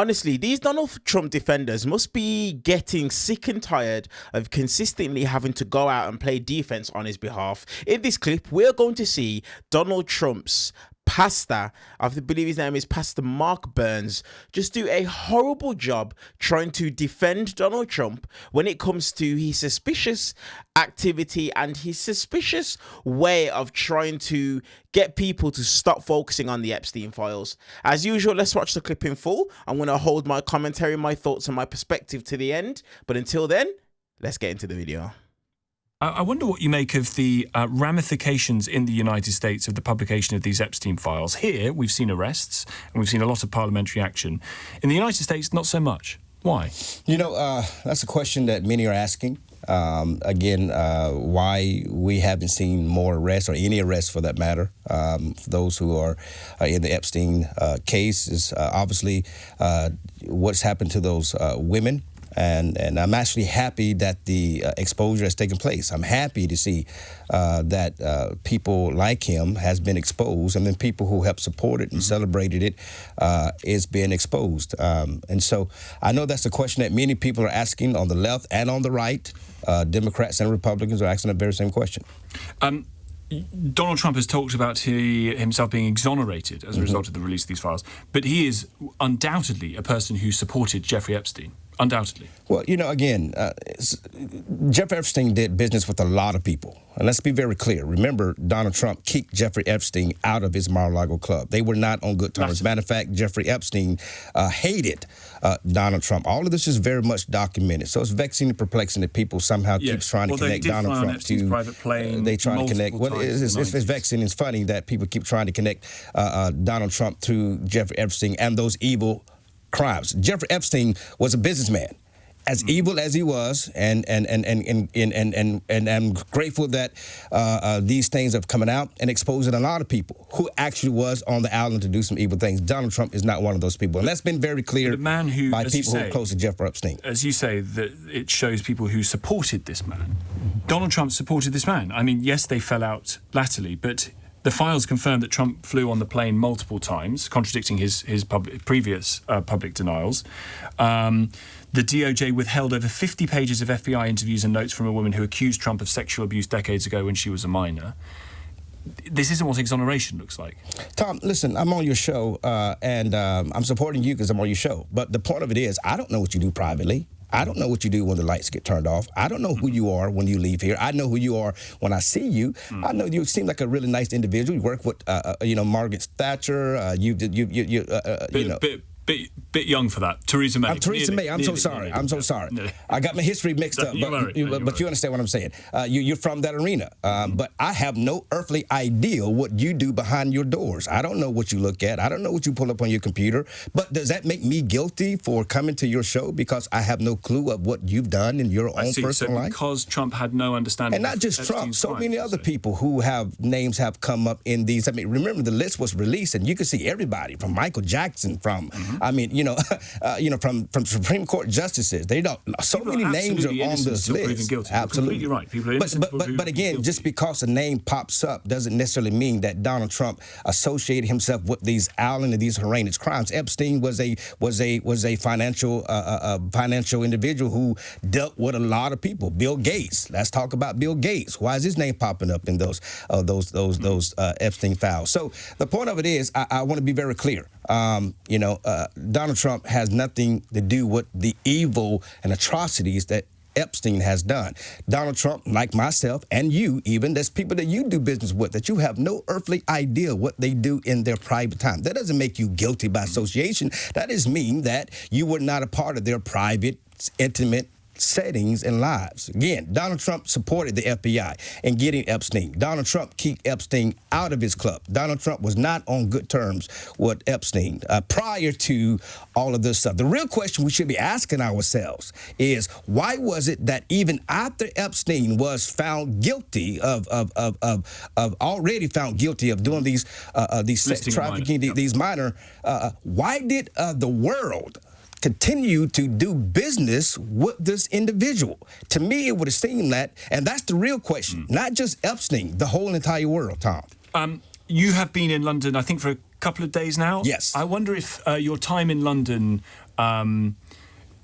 Honestly, these Donald Trump defenders must be getting sick and tired of consistently having to go out and play defense on his behalf. In this clip, we're going to see Donald Trump's pastor, I believe his name is Pastor Mark Burns, just do a horrible job trying to defend Donald Trump when it comes to his suspicious activity and his suspicious way of trying to get people to stop focusing on the Epstein files. As usual, let's watch the clip in full. I'm going to hold my commentary, my thoughts and my perspective to the end. But until then, let's get into the video. I wonder what you make of the ramifications in the United States of the publication of these Epstein files. Here, we've seen arrests and we've seen a lot of parliamentary action. In the United States, not so much. Why? You know, that's a question that many are asking. Why we haven't seen more arrests or any arrests for that matter. For those who are in the Epstein case is obviously what's happened to those women. And I'm actually happy that the exposure has taken place. I'm happy to see that people like him has been exposed, and then people who helped support it and celebrated it is being exposed. And so I know that's a question that many people are asking on the left and on the right. Democrats and Republicans are asking the very same question. Donald Trump has talked about himself being exonerated as a result of the release of these files, but he is undoubtedly a person who supported Jeffrey Epstein. Undoubtedly. Well, you know, again, Jeffrey Epstein did business with a lot of people. And let's be very clear. Remember, Donald Trump kicked Jeffrey Epstein out of his Mar-a-Lago club. They were not on good terms. As a matter of fact, Jeffrey Epstein hated Donald Trump. All of this is very much documented. So it's vexing and perplexing that people somehow keep trying to connect Donald Trump to private plane. They try to connect. Well, it's vexing. It's funny that people keep trying to connect Donald Trump to Jeffrey Epstein and those evil crimes. Jeffrey Epstein was a businessman, as evil as he was, and I'm grateful that these things have come out and exposing a lot of people who actually was on the island to do some evil things. Donald Trump is not one of those people, and that's been very clear by people who are close to Jeffrey Epstein. As you say, that it shows people who supported this man. Donald Trump supported this man. I mean, yes, they fell out latterly, but the files confirm that Trump flew on the plane multiple times, contradicting his previous public denials. The DOJ withheld over 50 pages of FBI interviews and notes from a woman who accused Trump of sexual abuse decades ago when she was a minor. This isn't what exoneration looks like. Tom, listen, I'm on your show, and I'm supporting you because I'm on your show. But the point of it is, I don't know what you do privately. I don't know what you do when the lights get turned off. I don't know who you are when you leave here. I know who you are when I see you. I know you seem like a really nice individual. You work with, Margaret Thatcher. Bit young for that. Theresa May. I'm Theresa May. I'm so sorry. I'm so sorry. I got my history mixed up. But you understand what I'm saying. You're from that arena. But I have no earthly idea what you do behind your doors. I don't know what you look at. I don't know what you pull up on your computer. But does that make me guilty for coming to your show because I have no clue of what you've done in your own personal life? Because Trump had no understanding. And not just Trump. So many other people who have names have come up in these. I mean, remember the list was released, and you could see everybody from Michael Jackson, from from Supreme Court justices. They don't. So many names are on this list. Absolutely right. People are innocent. But again, just because a name pops up doesn't necessarily mean that Donald Trump associated himself with these Allen and these horrendous crimes. Epstein was a financial individual who dealt with a lot of people. Bill Gates. Let's talk about Bill Gates. Why is his name popping up in those Epstein files? So the point of it is, I want to be very clear. Donald Trump has nothing to do with the evil and atrocities that Epstein has done. Donald Trump, like myself and you even, there's people that you do business with that you have no earthly idea what they do in their private time. That doesn't make you guilty by association. That just means that you were not a part of their private, intimate settings and lives. Again, Donald Trump supported the FBI in getting Epstein. Donald Trump kicked Epstein out of his club. Donald Trump was not on good terms with Epstein prior to all of this stuff. The real question we should be asking ourselves is, why was it that even after Epstein was found guilty of already found guilty of doing these sex trafficking, these minor, why did the world continue to do business with this individual? To me, it would have seemed that, and that's the real question, not just Epstein, the whole entire world, Tom. You have been in London, I think, for couple of days now. Yes. I wonder if your time in London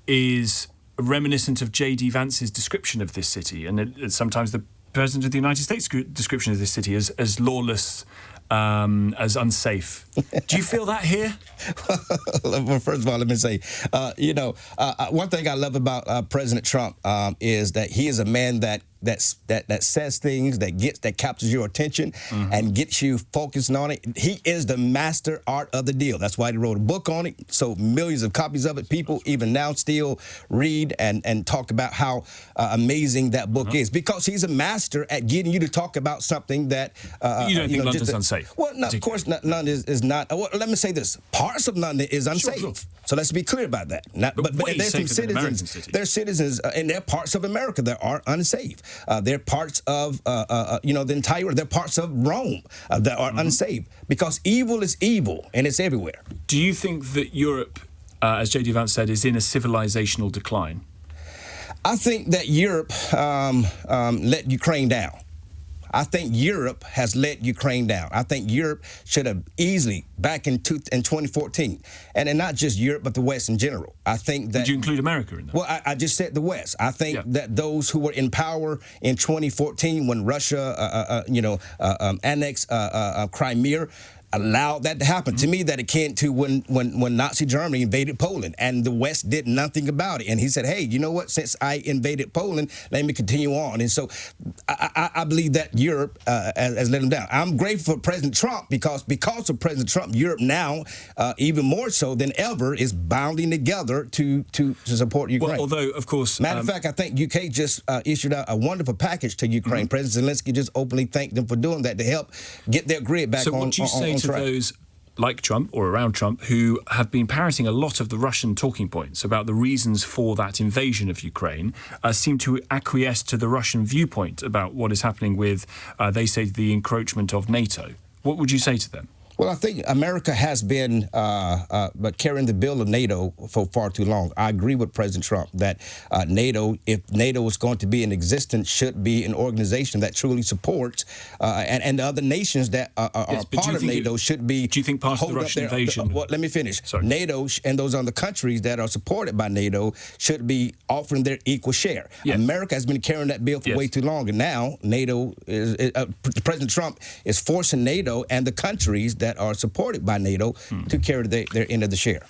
is reminiscent of J.D. Vance's description of this city, and sometimes the President of the United States description of this city as lawless, as unsafe. Do you feel that here? Well, first of all, let me say, one thing I love about President Trump is that he is a man that says things that captures your attention and gets you focused on it. He is the master art of the deal. That's why he wrote a book on it, sold millions of copies of it. People even now still read and talk about how amazing that book is, because he's a master at getting you to talk about something that you don't think London's unsafe? Well, no, of course, London is not. Well, let me say this: parts of London is unsafe. Sure. So let's be clear about that. But there's some citizens. There's citizens, and there are parts of America that are unsafe. There are parts of the entire. There are parts of Rome that are unsafe, because evil is evil, and it's everywhere. Do you think that Europe, as J.D. Vance said, is in a civilizational decline? I think that Europe let Ukraine down. I think Europe has let Ukraine down. I think Europe should have easily, back in 2014, and not just Europe, but the West in general. I think that. Would you include America in that? Well, I just said the West. I think that those who were in power in 2014, when Russia, annexed Crimea, allowed that to happen. To me, that akin to when Nazi Germany invaded Poland and the West did nothing about it. And he said, hey, you know what? Since I invaded Poland, let me continue on. And so I believe that Europe has let him down. I'm grateful for President Trump because of President Trump, Europe now, even more so than ever, is bounding together to support Ukraine. Well, although, of course... Matter of fact, I think UK just issued out a wonderful package to Ukraine. President Zelensky just openly thanked them for doing that to help get their grid back on. So what do you say to those like Trump or around Trump who have been parroting a lot of the Russian talking points about the reasons for that invasion of Ukraine, seem to acquiesce to the Russian viewpoint about what is happening with, they say, the encroachment of NATO? What would you say to them? Well, I think America has been carrying the bill of NATO for far too long. I agree with President Trump that NATO, if NATO is going to be in existence, should be an organization that truly supports, and the other nations that are part of NATO should be. Do you think part of the Russian invasion? Well, let me finish. Sorry. NATO and those other countries that are supported by NATO should be offering their equal share. Yes. America has been carrying that bill for way too long, and now NATO President Trump is forcing NATO and the countries that are supported by NATO to carry their end of the share.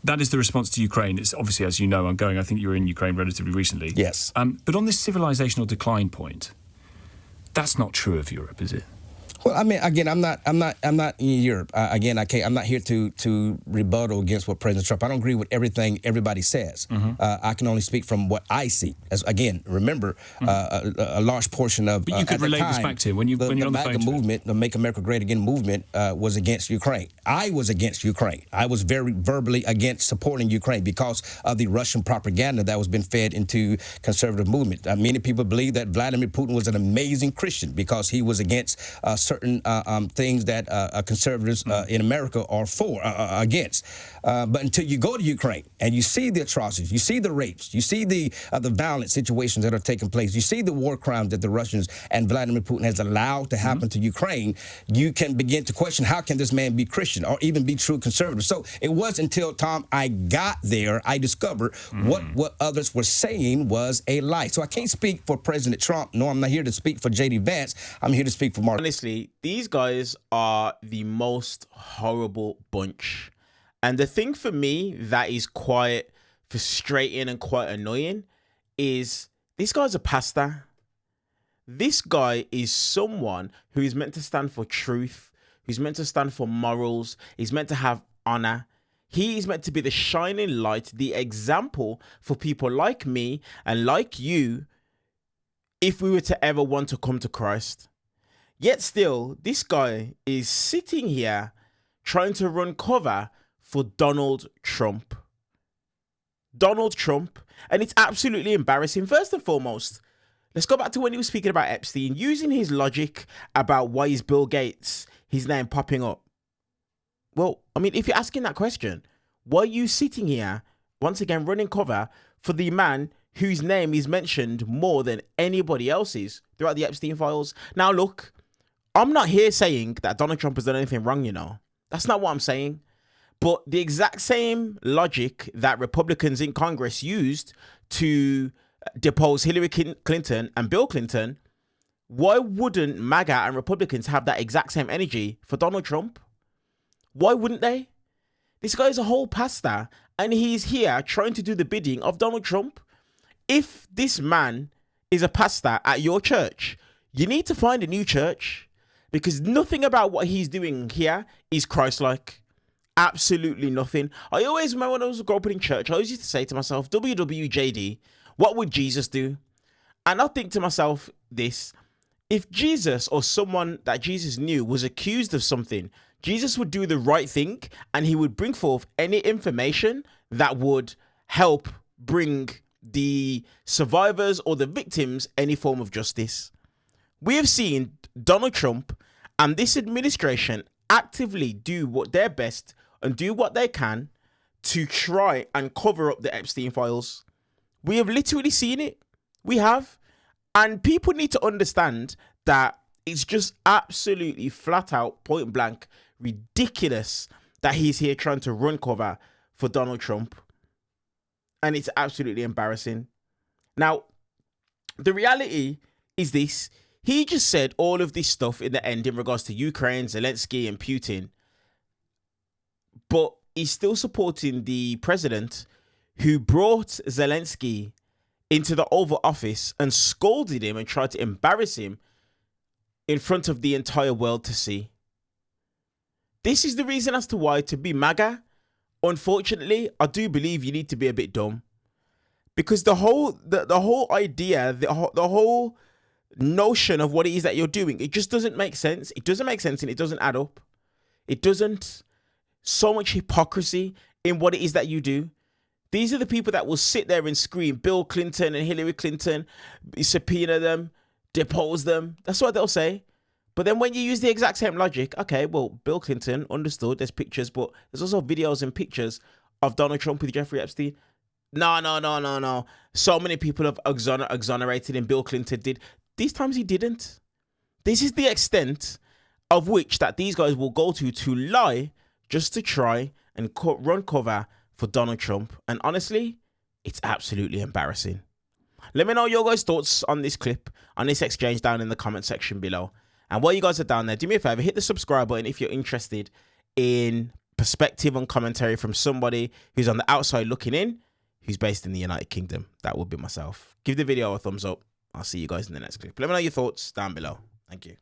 That is the response to Ukraine. It's obviously, as you know, ongoing. I think you were in Ukraine relatively recently. Yes. But on this civilizational decline point, that's not true of Europe, is it? Well, I mean, again, I'm not in Europe. I'm not here to rebuttal against what President Trump. I don't agree with everything everybody says. I can only speak from what I see. As again, remember, a large portion of. But you could relate this back to him when you're on the phone. Movement, the Make America Great Again movement, was against Ukraine. I was against Ukraine. I was very verbally against supporting Ukraine because of the Russian propaganda that was being fed into conservative movement. Many people believe that Vladimir Putin was an amazing Christian because he was against certain things that conservatives in America are against. But until you go to Ukraine and you see the atrocities, you see the rapes, you see the violent situations that are taking place, you see the war crimes that the Russians and Vladimir Putin has allowed to happen to Ukraine, you can begin to question, how can this man be Christian or even be true conservative? So it was until, Tom, I got there, I discovered what others were saying was a lie. So I can't speak for President Trump. No, I'm not here to speak for J.D. Vance. I'm here to speak for Mark. Honestly, these guys are the most horrible bunch. And the thing for me that is quite frustrating and quite annoying is this guy's a pastor. This guy is someone who is meant to stand for truth, who's meant to stand for morals, he's meant to have honor. He is meant to be the shining light, the example for people like me and like you if we were to ever want to come to Christ. Yet still, this guy is sitting here trying to run cover for Donald Trump. Donald Trump. And it's absolutely embarrassing. First and foremost, let's go back to when he was speaking about Epstein, using his logic about why is Bill Gates, his name popping up. Well, I mean, if you're asking that question, why are you sitting here, once again, running cover for the man whose name is mentioned more than anybody else's throughout the Epstein files? Now, look, I'm not here saying that Donald Trump has done anything wrong, you know. That's not what I'm saying. But the exact same logic that Republicans in Congress used to depose Hillary Clinton and Bill Clinton, why wouldn't MAGA and Republicans have that exact same energy for Donald Trump? Why wouldn't they? This guy is a whole pastor, and he's here trying to do the bidding of Donald Trump. If this man is a pastor at your church, you need to find a new church, because nothing about what he's doing here is Christ-like. Absolutely nothing. I always remember when I was growing up in church, I always used to say to myself, WWJD, what would Jesus do? And I think to myself this: if Jesus or someone that Jesus knew was accused of something, Jesus would do the right thing, and he would bring forth any information that would help bring the survivors or the victims any form of justice. We have seen Donald Trump and this administration actively do what their best and do what they can to try and cover up the Epstein files. We have literally seen it. We have. And people need to understand that it's just absolutely flat out, point blank, ridiculous that he's here trying to run cover for Donald Trump. And it's absolutely embarrassing. Now, the reality is this. He just said all of this stuff in the end in regards to Ukraine, Zelensky, and Putin. But he's still supporting the president who brought Zelensky into the Oval Office and scolded him and tried to embarrass him in front of the entire world to see. This is the reason as to why, to be MAGA, unfortunately, I do believe you need to be a bit dumb. Because the whole idea, the whole notion of what it is that you're doing, it just doesn't make sense. It doesn't make sense, and it doesn't add up. It doesn't. So much hypocrisy in what it is that you do. These are the people that will sit there and scream Bill Clinton and Hillary Clinton, subpoena them, depose them. That's what they'll say. But then when you use the exact same logic, okay, well, Bill Clinton, understood, there's pictures, but there's also videos and pictures of Donald Trump with Jeffrey Epstein. No. So many people have exonerated him. Bill Clinton did. These times he didn't. This is the extent of which that these guys will go to lie just to try and run cover for Donald Trump. And honestly, it's absolutely embarrassing. Let me know your guys' thoughts on this clip, on this exchange down in the comment section below. And while you guys are down there, do me a favor, hit the subscribe button if you're interested in perspective and commentary from somebody who's on the outside looking in, who's based in the United Kingdom. That would be myself. Give the video a thumbs up. I'll see you guys in the next clip. Let me know your thoughts down below. Thank you.